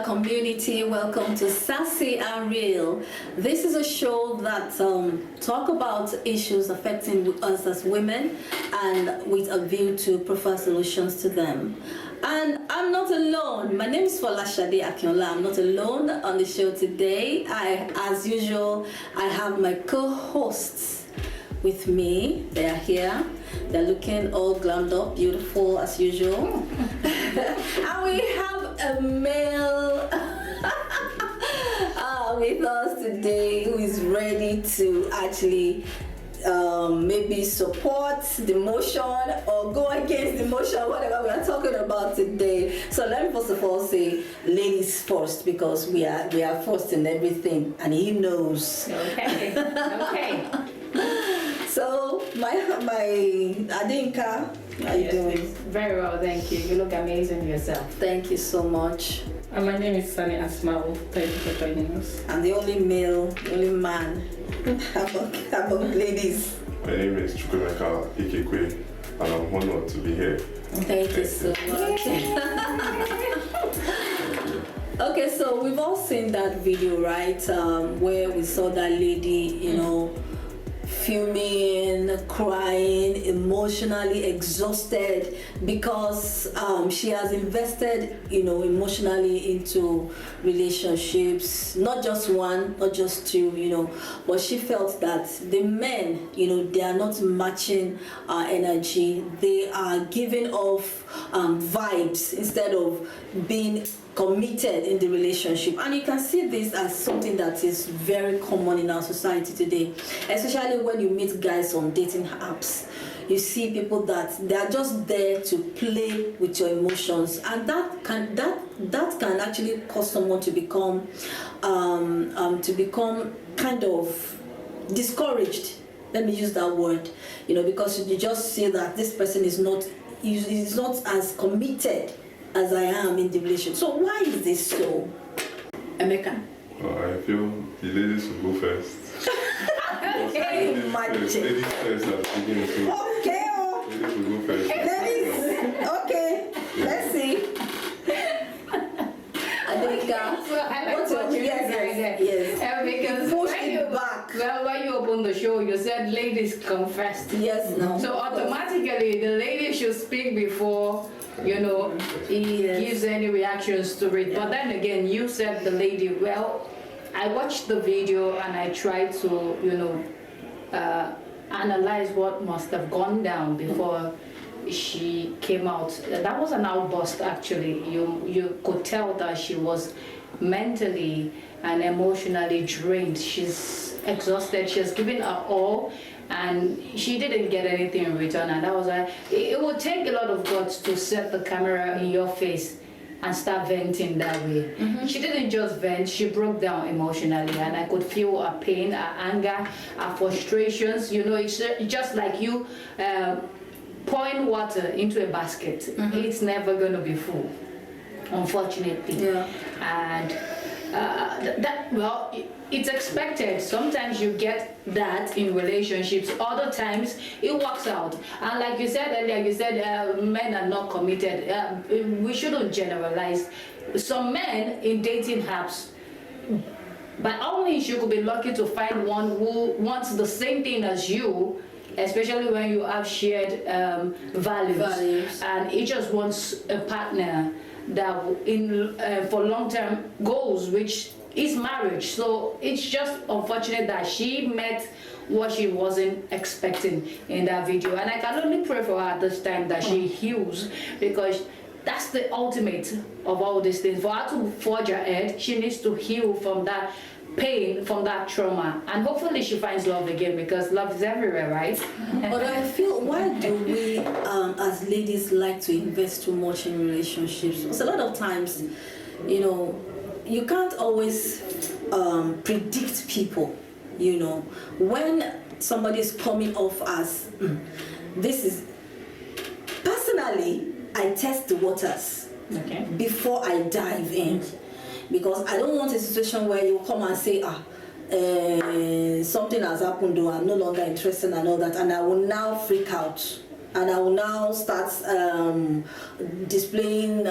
community, welcome to Sassy and Real. This is a show that talk about issues affecting us as women and with a view to provide solutions to them. And I'm not alone. My name is Folashade Akinola. I'm not alone on the show today. As usual, I have my co-hosts with me. They are here. They're looking all glammed up, beautiful as usual. And we have a male with us today who is ready to actually maybe support the motion or go against the motion, whatever we are talking about today. So let me first of all say ladies first, because we are first in everything, and he knows. Okay. So my Adinka, how you doing? Very well, thank you. You look amazing yourself. Thank you so much. And my name is Sunny Asmao. Thank you for joining us. I'm the only male, the only man among ladies. My name is Chukwemeka Ikekwe, and I'm honored to be here. Thank you so much. Okay, so we've all seen that video, right? Where we saw that lady, you know, fuming, crying, emotionally exhausted because she has invested, you know, emotionally into relationships, not just one, not just two, you know, but she felt that the men, you know, they are not matching our energy. They are giving off vibes instead of being committed in the relationship. And you can see this as something that is very common in our society today, especially when you meet guys on dating apps. You see people that they are just there to play with your emotions, and that can actually cause someone to become kind of discouraged. Let me use that word, you know, because you just see that this person is not as committed as I am in the relationship. So why is this so, Emeka? I feel the ladies will go first. Okay, ladies first are beginning to. Okay, Ladies will go first. ladies. Okay, let's see. Adinka, So I like what's what you yes, said there. yes. Because Push when it you back. Well, when you opened the show, you said ladies come first. Yes, no. So automatically, the lady should speak before, you know, he gives any reactions to it. But then again, you said the lady. Well, I watched the video and I tried to, you know, analyze what must have gone down before she came out. That was an outburst, actually. You could tell that she was mentally and emotionally drained. She's exhausted. She has given her all, and she didn't get anything in return. And that was it would take a lot of guts to set the camera in your face and start venting that way. She didn't just vent, she broke down emotionally, and I could feel her pain, her anger, her frustrations. You know, it's just like you pouring water into a basket. It's never going to be full, unfortunately. Yeah. And it's expected. Sometimes you get that in relationships, other times it works out. And like you said earlier, you said men are not committed. We shouldn't generalize. Some men in dating apps, by all means, you could be lucky to find one who wants the same thing as you, especially when you have shared values, and he just wants a partner that for long-term goals, which is marriage. So it's just unfortunate that she met what she wasn't expecting in that video, and I can only pray for her at this time that she heals, because that's the ultimate of all these things. For her to forge ahead, she needs to heal from that pain, from that trauma, and hopefully she finds love again, because love is everywhere, right? But I feel, why do we as ladies like to invest too much in relationships? Because a lot of times, you know, you can't always predict people, you know. When somebody is coming off as this is, personally, I test the waters before I dive in. Because I don't want a situation where you come and say, something has happened, or I'm no longer interested and all that, and I will now freak out. and I will now start displaying,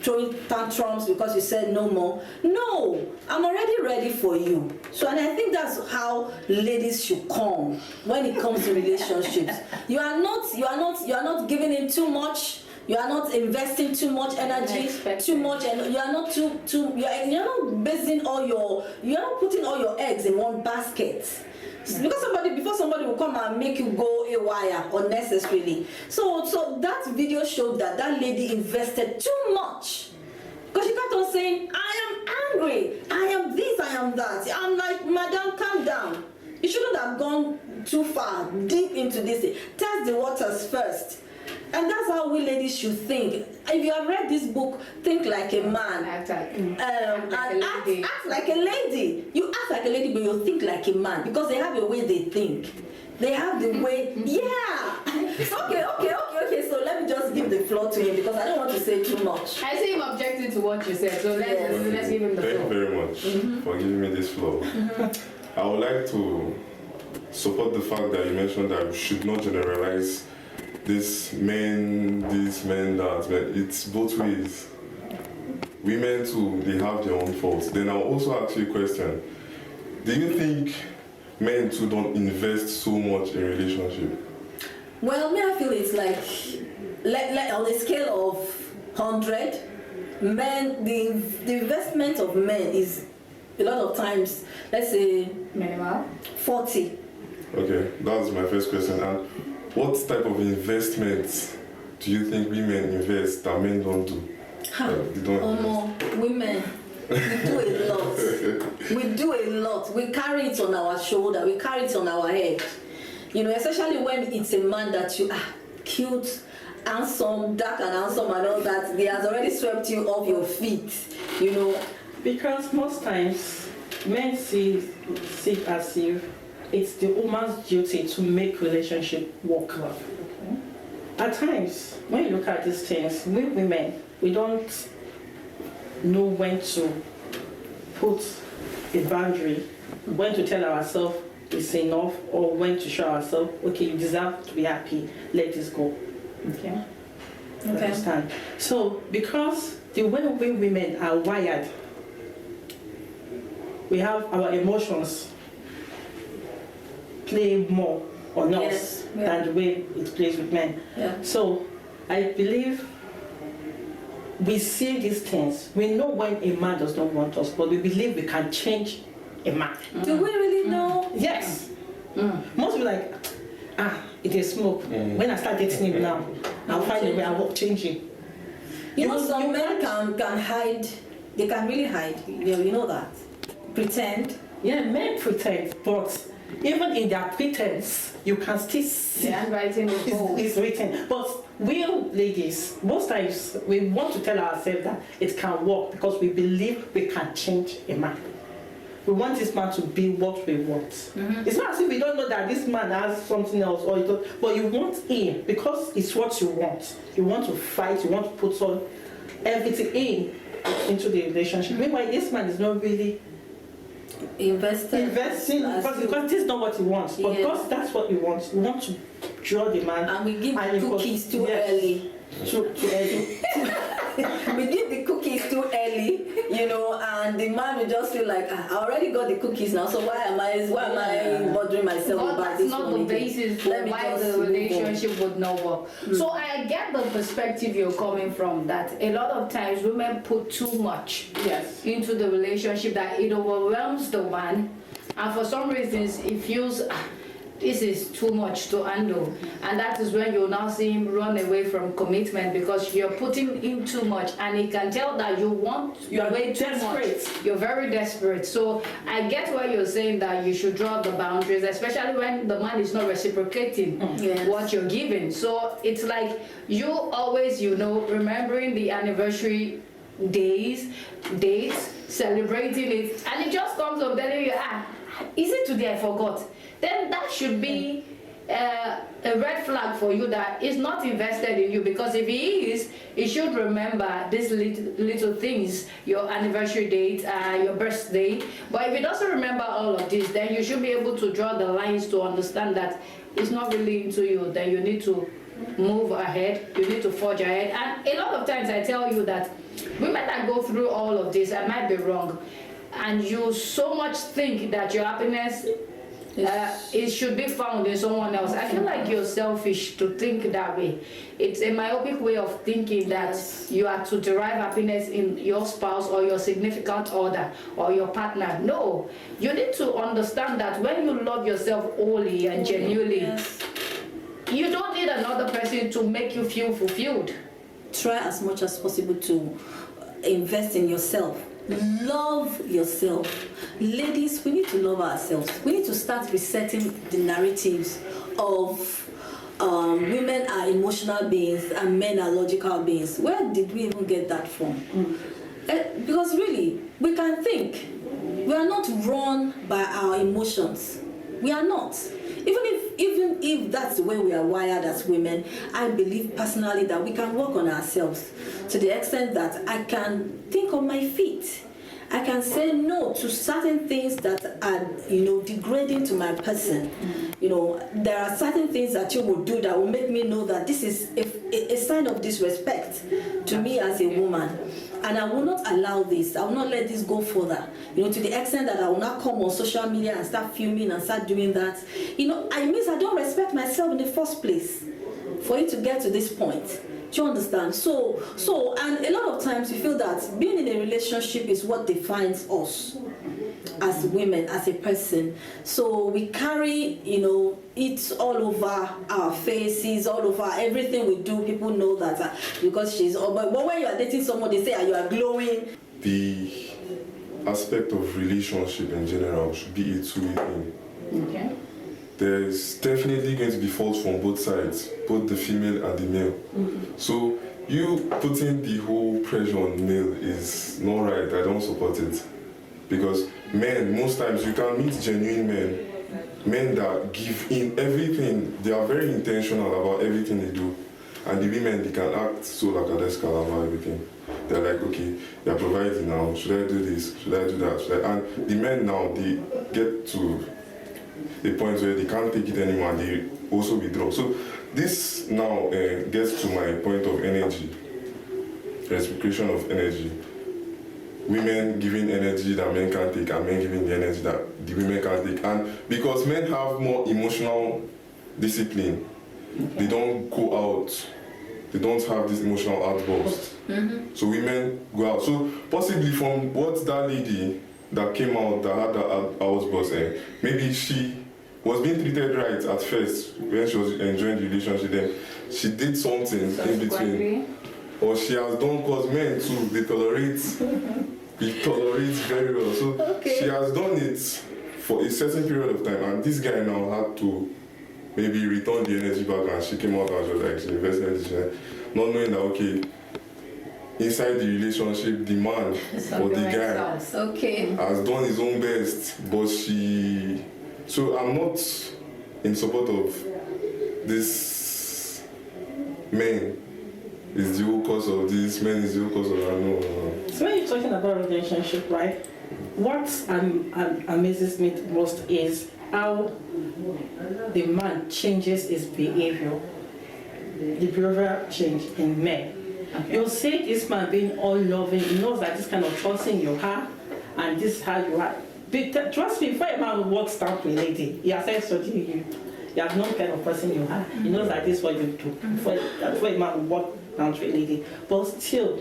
throwing tantrums because you said no more. No, I'm already ready for you. So, and I think that's how ladies should come when it comes to relationships. You are not giving in too much. You are not investing too much energy, too much, and you are not you're not basing you're not putting all your eggs in one basket. Because before somebody will come and make you go haywire unnecessarily. So that video showed that lady invested too much. Because she kept on saying, I am angry, I am this, I am that. I'm like, madam, calm down. You shouldn't have gone too far, deep into this. Test the waters first. And that's how we ladies should think. If you have read this book, think like a man. Act like a lady. You act like a lady, but you think like a man. Because they have a way they think. They have the way, yeah. Okay. So let me just give the floor to him because I don't want to say too much. I see him objecting to what you said, so let's give him the floor. Thank you very much for giving me this floor. I would like to support the fact that you mentioned that we should not generalize this men, that, men. It's both ways. Women too, they have their own faults. Then I'll also ask you a question. Do you think men too don't invest so much in relationship? Well, I feel it's like on a scale of 100, men, the investment of men is a lot of times, let's say, minimal 40. Okay, that's my first question. And what type of investments do you think women invest that men don't do? They don't women, we do a lot. We do a lot. We carry it on our shoulder. We carry it on our head. You know, especially when it's a man that you are cute, handsome, dark and handsome and all that. He has already swept you off your feet. You know, because most times men see it as if it's the woman's duty to make relationship work. Okay. At times, when you look at these things, we women, we don't know when to put a boundary, when to tell ourselves it's enough, or when to show ourselves, okay, you deserve to be happy, let this go. Okay? Understand? So, because the way we women are wired, we have our emotions play more on us than the way it plays with men. Yeah. So I believe we see these things. We know when a man does not want us, but we believe we can change a man. Do we really know? Yes. Most people like, it is smoke. When I start dating him now, I'll find a way I'll change him. You know, some men can hide. They can really hide. You know that. Pretend. Yeah, men pretend, but even in their pretense, you can still see it's written. But we ladies, most times we want to tell ourselves that it can work because we believe we can change a man. We want this man to be what we want. It's not as if we don't know that this man has something else, but you want him because it's what you want. You want to fight, you want to put on everything into the relationship. Meanwhile, this man is not really investing because this is not what he wants, but because that's what he wants. We want to draw the man, and we give cookies too early. We give the cookies too early, you know, and the man will just feel like, I already got the cookies now, so why am I bothering myself about this? That's not the basis for why the relationship would not work. So I get the perspective you're coming from, that a lot of times women put too much into the relationship, that it overwhelms the man, and for some reasons it feels this is too much to handle, and that is when you now see him run away from commitment because you're putting in too much, and he can tell that you want way too much. You're very desperate. So I get why you're saying that you should draw the boundaries, especially when the man is not reciprocating what you're giving. So it's like you always, you know, remembering the anniversary dates, celebrating it, and it just comes up telling you, is it today I forgot? Then that should be a red flag for you that is not invested in you, because if he is, he should remember these little things, your anniversary date, your birthday. But if he doesn't remember all of this, then you should be able to draw the lines to understand that it's not really into you. Then you need to move ahead, you need to forge ahead. And a lot of times I tell you that women that go through all of this, I might be wrong, and you so much think that your happiness it should be found in someone else. I feel like you're selfish to think that way. It's a myopic way of thinking that you are to derive happiness in your spouse or your significant other or your partner. No, you need to understand that when you love yourself wholly and genuinely, you don't need another person to make you feel fulfilled. Try as much as possible to invest in yourself. Love yourself. Ladies, we need to love ourselves. We need to start resetting the narratives of women are emotional beings and men are logical beings. Where did we even get that from? Because really, we can think. We are not run by our emotions. We are not. Even if that's the way we are wired as women, I believe personally that we can work on ourselves to the extent that I can think on my feet. I can say no to certain things that are, degrading to my person. There are certain things that you will do that will make me know that this is a sign of disrespect to me as a woman. And I will not allow this. I will not let this go further. To the extent that I will not come on social media and start filming and start doing that. I mean, I don't respect myself in the first place for it to get to this point. Do you understand? So, and a lot of times we feel that being in a relationship is what defines us as women, as a person. So we carry, it all over our faces, all over everything we do. People know that because she's. But when you are dating someone, they say you are glowing. The aspect of relationship in general should be a two-way thing. Okay. There's definitely going to be faults from both sides, both the female and the male. Mm-hmm. So you putting the whole pressure on male is not right. I don't support it. Because men, most times you can meet genuine men that give in everything. They are very intentional about everything they do. And the women, they can act so lackadaisical about everything. They're like, okay, they're providing now. Should I do this? Should I do that? And the men now, they get to a point where they can't take it anymore and they also withdraw. So this now gets to my point of energy, reciprocation of energy. Women giving energy that men can't take and men giving the energy that the women can't take. And because men have more emotional discipline, they don't go out, they don't have this emotional outburst. Mm-hmm. So women go out. So possibly from what that lady that came out that had that outburst, maybe she was being treated right at first when she was enjoying the relationship, then she did something in between. Or she has done, because men too, they tolerate very well. So she has done it for a certain period of time, and this guy now had to maybe return the energy back, and she came out and she was like, she invested, not knowing that, okay, inside the relationship, the man or the guy has done his own best, but she... So I'm not in support of this men is the whole cause of this, men is the whole cause of that. No. So when you're talking about relationship, right, what amazes me most is how the man changes his behavior, the behavioral change in men. Okay. You'll see this man being all loving, he knows that this kind of trusting you have, and this is how you are. But trust me, before a man walks down to a lady, he has said studying you. You have known kind of person you are. He knows that this is what you do. Before a man walks down to a lady. But still,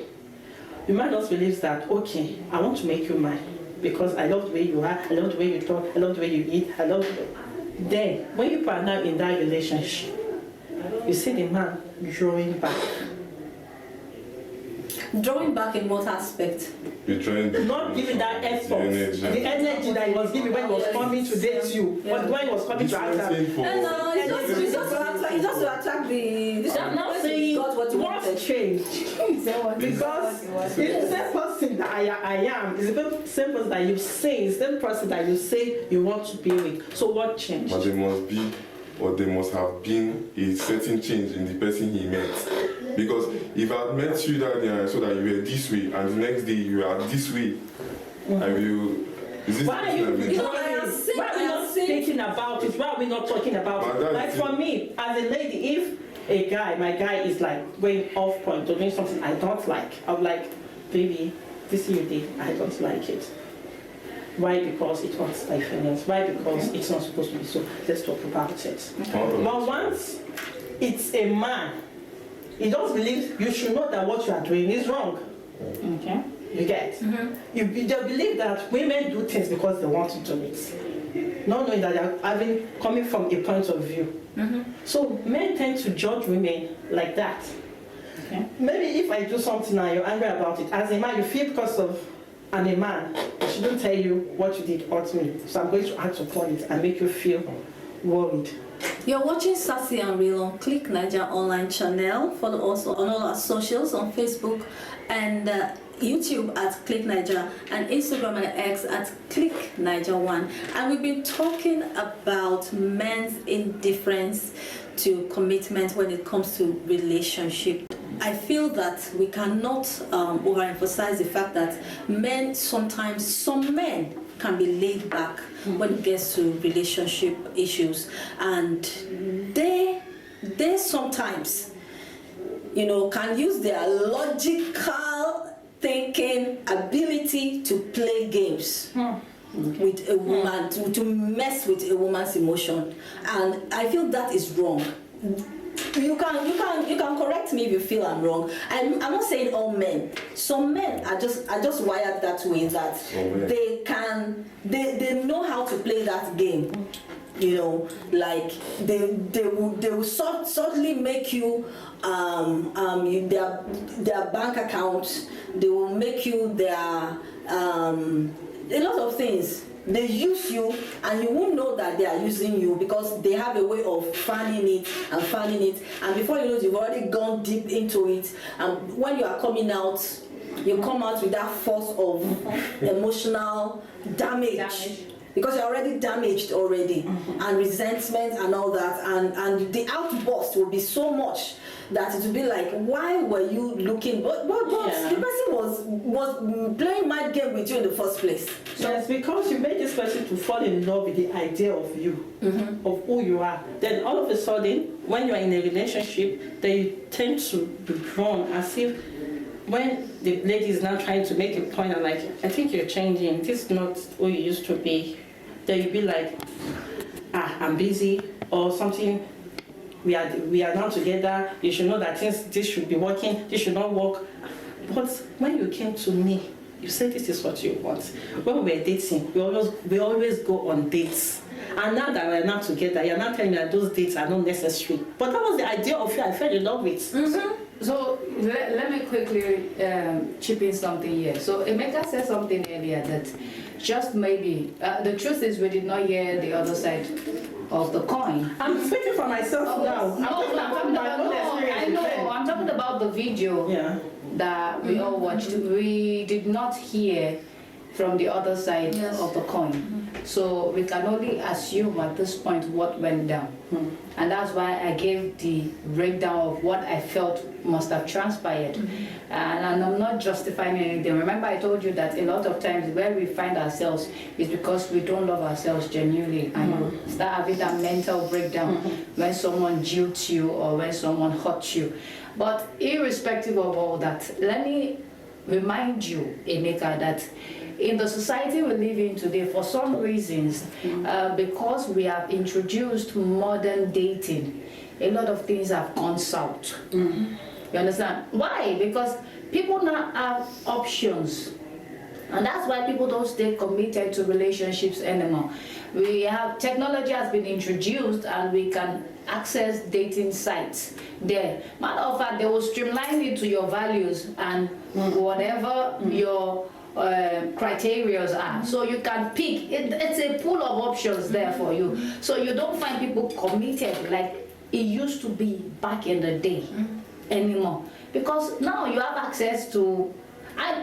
the man just believes that, okay, I want to make you mine because I love the way you are, I love the way you talk, I love the way you eat, I love the... Then, when you are now in that relationship, you see the man drawing back. Drawing back in what aspect? Not giving that effort, the energy that he was giving when he was coming to date you, but when he was coming to attack. No, it's just to attack the... I'm not saying what's changed. Because it's the same person that I am, it's the same person that you say, it's the same person that you say you want to be with. So what changed? But there must be, or there must have been a certain change in the person he met. Because if I had met you that day and I saw that you were this way, and the next day you are this way, I will... Is this why are you not speaking about it? Why are we not talking about it? Like for me, as a lady, if my guy is like going off point or doing something I don't like, I'm like, baby, this you did, I don't like it. Why? Because it hurts my feelings. Why? Because it's not supposed to be so. Let's talk about it. But once it's a man, he doesn't believe you should know that what you are doing is wrong. Okay. You get? They believe that women do things because they want to do it. Not knowing that they're coming from a point of view. So men tend to judge women like that. Okay. Maybe if I do something and you're angry about it, as a man you feel because of I'm a man, I shouldn't tell you what you did hurt me. So I'm going to act upon it and make you feel worried. You're watching Sassy and Real on Click Naija online channel. Follow us on all our socials on Facebook and YouTube at Click Naija and Instagram and X at Click Naija 1. And we've been talking about men's indifference to commitment when it comes to relationship. I feel that we cannot overemphasize the fact that some men can be laid back when it gets to relationship issues, and they sometimes, can use their logical thinking ability to play games with a woman, to mess with a woman's emotion, and I feel that is wrong. You can correct me if you feel I'm wrong. I'm not saying all men. Some men are just wired that way, that they know how to play that game. Like they will certainly make you their bank account. They will make you their a lot of things. They use you and you won't know that they are using you because they have a way of fanning it, and before you know it, you've already gone deep into it, and when you are coming out, you come out with that force of emotional damage. Because you're already damaged already, and resentment and all that, and the outburst will be so much that it will be like, why were you looking? But the person was playing mind game with you in the first place. So it's because you made this person to fall in love with the idea of you, of who you are. Then all of a sudden, when you're in a relationship, then you tend to be drawn as if when the lady is now trying to make a point, I'm like, I think you're changing. This is not who you used to be. Then you'd be like, I'm busy or something. We are now together. You should know that this should be working. This should not work. But when you came to me, you said this is what you want. When we were dating, we always go on dates. And now that we're not together, you're not telling me that those dates are not necessary. But that was the idea of you I fell in love with. So let me quickly chip in something here. So Emeka said something earlier that just maybe, the truth is we did not hear the other side of the coin. I'm speaking for myself now. I'm talking about the video that we all watched. We did not hear from the other side of the coin. So we can only assume at this point what went down. And that's why I gave the breakdown of what I felt must have transpired. And I'm not justifying anything. Remember I told you that a lot of times where we find ourselves is because we don't love ourselves genuinely, and you start having that mental breakdown when someone jilts you or when someone hurts you. But irrespective of all that, let me remind you, Emeka, that in the society we live in today, for some reasons, because we have introduced modern dating, a lot of things have gone south. You understand? Why? Because people now have options. And that's why people don't stay committed to relationships anymore. We have, technology has been introduced and we can access dating sites there. Matter of fact, they will streamline it to your values and whatever your criteria are. So you can pick, it's a pool of options there for you. So you don't find people committed like it used to be back in the day anymore. Because now you have access to,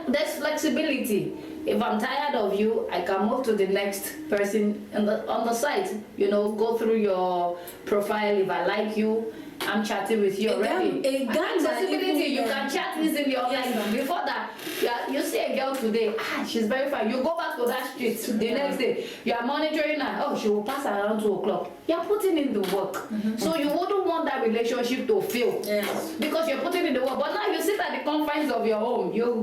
there's flexibility. If I'm tired of you, I can move to the next person on the site. You know, go through your profile. If I like you, I'm chatting with you already. Accessibility, you can chat easily online. Before that, Yeah, you see a girl today, she's very fine. You go back to that street the next day, you are monitoring her. Oh, she will pass around 2 o'clock. You are putting in the work. So you wouldn't want that relationship to fail. Yes. Because you're putting in the work. But now you sit at the confines of your home. You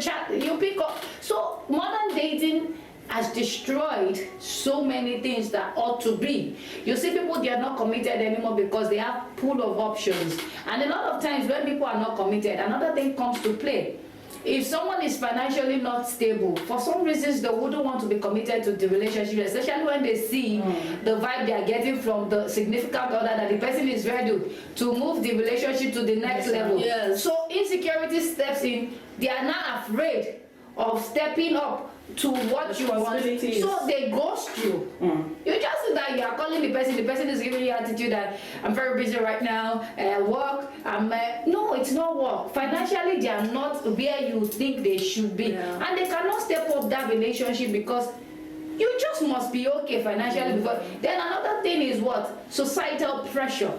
chat, you pick up. So modern dating has destroyed so many things that ought to be. You see people, they are not committed anymore because they have pool of options. And a lot of times when people are not committed, another thing comes to play. If someone is financially not stable, for some reasons they wouldn't want to be committed to the relationship, especially when they see the vibe they are getting from the significant other, that the person is ready to move the relationship to the next level. Yes. So insecurity steps in, they are now afraid of stepping up to what you want. So they ghost you. You just see that you are calling the person is giving you attitude that I'm very busy right now, work, no, it's not work. Financially, they are not where you think they should be. And they cannot step up that relationship because you just must be okay financially. Because then another thing is what? Societal pressure.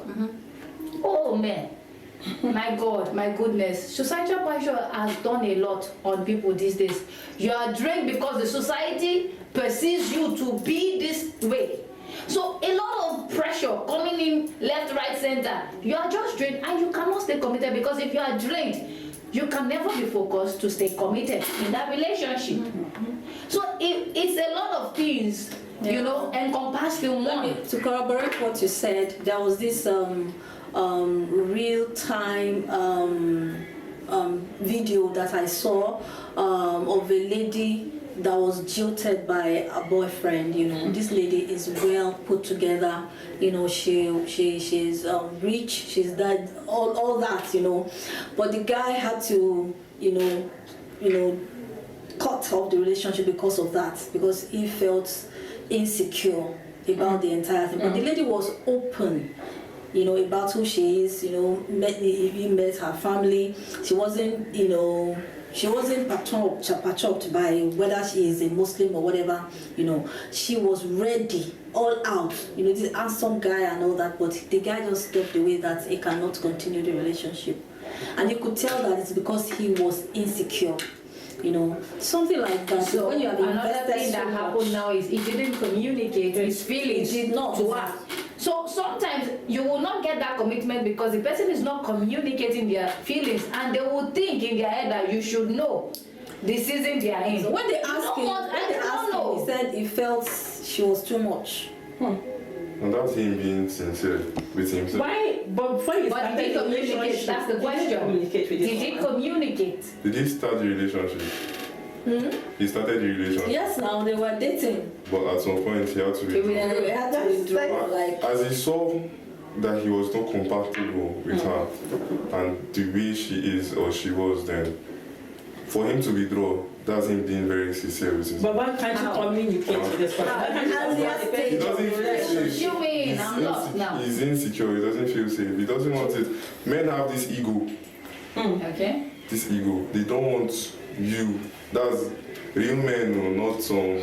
Oh man. My God, my goodness. Societal pressure has done a lot on people these days. You are drained because the society perceives you to be this way. So a lot of pressure coming in left, right, center. You are just drained and you cannot stay committed because if you are drained, you can never be focused to stay committed in that relationship. So it's a lot of things, you know, encompassed in one. To corroborate what you said, there was this real-time video that I saw of a lady that was jilted by a boyfriend. You know, this lady is well put together. You know, she's rich. She's that all that. You know, but the guy had to you know cut off the relationship because of that, because he felt insecure about the entire thing. But the lady was open, you know, about who she is. You know, he met her family. She wasn't, you know, she wasn't perturbed by whether she is a Muslim or whatever. You know, she was ready, all out. You know, this handsome guy and all that. But the guy just stepped away that he cannot continue the relationship, and you could tell that it's because he was insecure. You know, something like that. So when you have another thing that happened now is he didn't communicate his feelings to her. So sometimes you will not get that commitment because the person is not communicating their feelings, and they will think in their head that you should know the season they are in. So when they asked him, he said he felt she was too much. And that's him being sincere with himself. Why? But before you But did he communicate? That's the question. Did he communicate? Did he start the relationship? He started the relationship. Yes, now they were dating. But at some point he had to withdraw. He had to withdraw. Like, as he saw that he was not compatible with her and the way she is or she was then, for him to withdraw, that's him being very sincere with himself. But why can't you communicate to this person? Why can't He you doesn't feel safe. You mean I'm lost now? He's insecure. He doesn't feel safe. He doesn't want it. Men have this ego. Okay. This ego. They don't want you. That's real men, not some.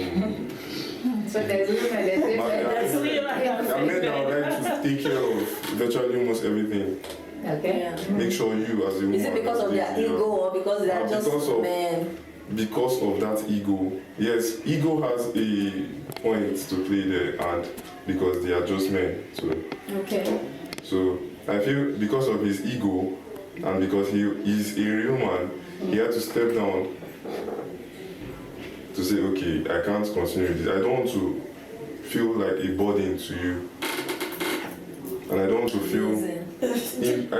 So there's women, there's There are men that would like to take care of virtually almost everything. Okay. yeah. Make sure you as a woman. Is it because of their ego or because they are just men? Because of that ego. Yes, ego has a point to play there, and because they are just men. Okay. So I feel because of his ego and because he is a real man, he had to step down to say, okay, I can't continue with this. I don't want to feel like a burden to you. And I don't want to feel I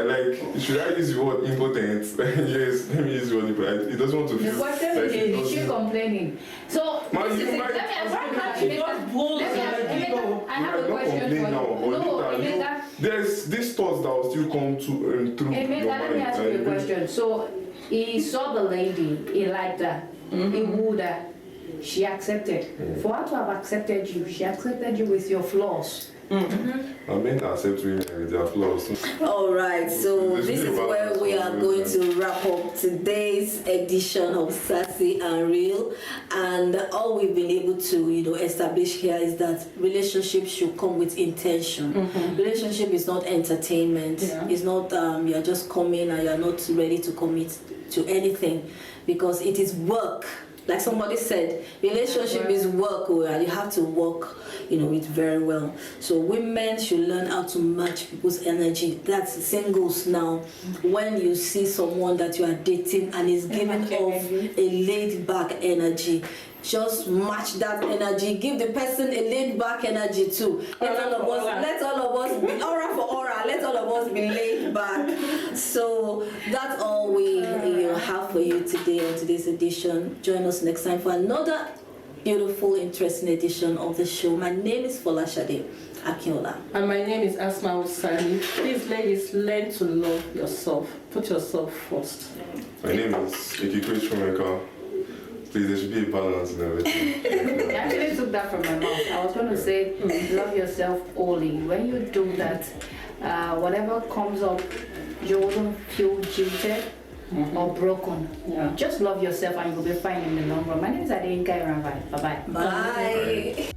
like, should I use the word impotent? Yes, let me use the word impotent. He doesn't want to feel The question like is she complaining? So Man, this you is might- let me ask you. I have a question for you. No, Emeka. There's this thoughts that will still come to through Emeka, your let me mind. ask you a question. So he saw the lady, he liked her, he wooed her, she accepted. For her to have accepted you, she accepted you with your flaws. I mean, accept women with their flaws. All right, so this is where we are going to wrap up today's edition of Sassy and Real. And all we've been able to, establish here is that relationships should come with intention. Relationship is not entertainment. Yeah. It's not you're just coming and you're not ready to commit. to anything, because it is work. Like somebody said, relationship is work, and you have to work, it very well. So women should learn how to match people's energy. That's singles now. When you see someone that you are dating and is giving off a laid-back energy, just match that energy. Give the person a laid-back energy too. Let all of us be aura for aura. Let all of us be laid back. So that's all we have for you today on today's edition. Join us next time for another beautiful, interesting edition of the show. My name is Folashade Akinola. And my name is Asma Usani. Please, ladies, learn to love yourself. Put yourself first. My name is Ikikwe Chumeka. Please, there should be a balance in everything. I actually took that from my mouth. I was going to say, love yourself only. When you do that, whatever comes up, you wouldn't feel jilted or broken. Yeah. Just love yourself and you'll be fine in the long run. My name is Adeyinka Iranvai. Bye-bye. Bye.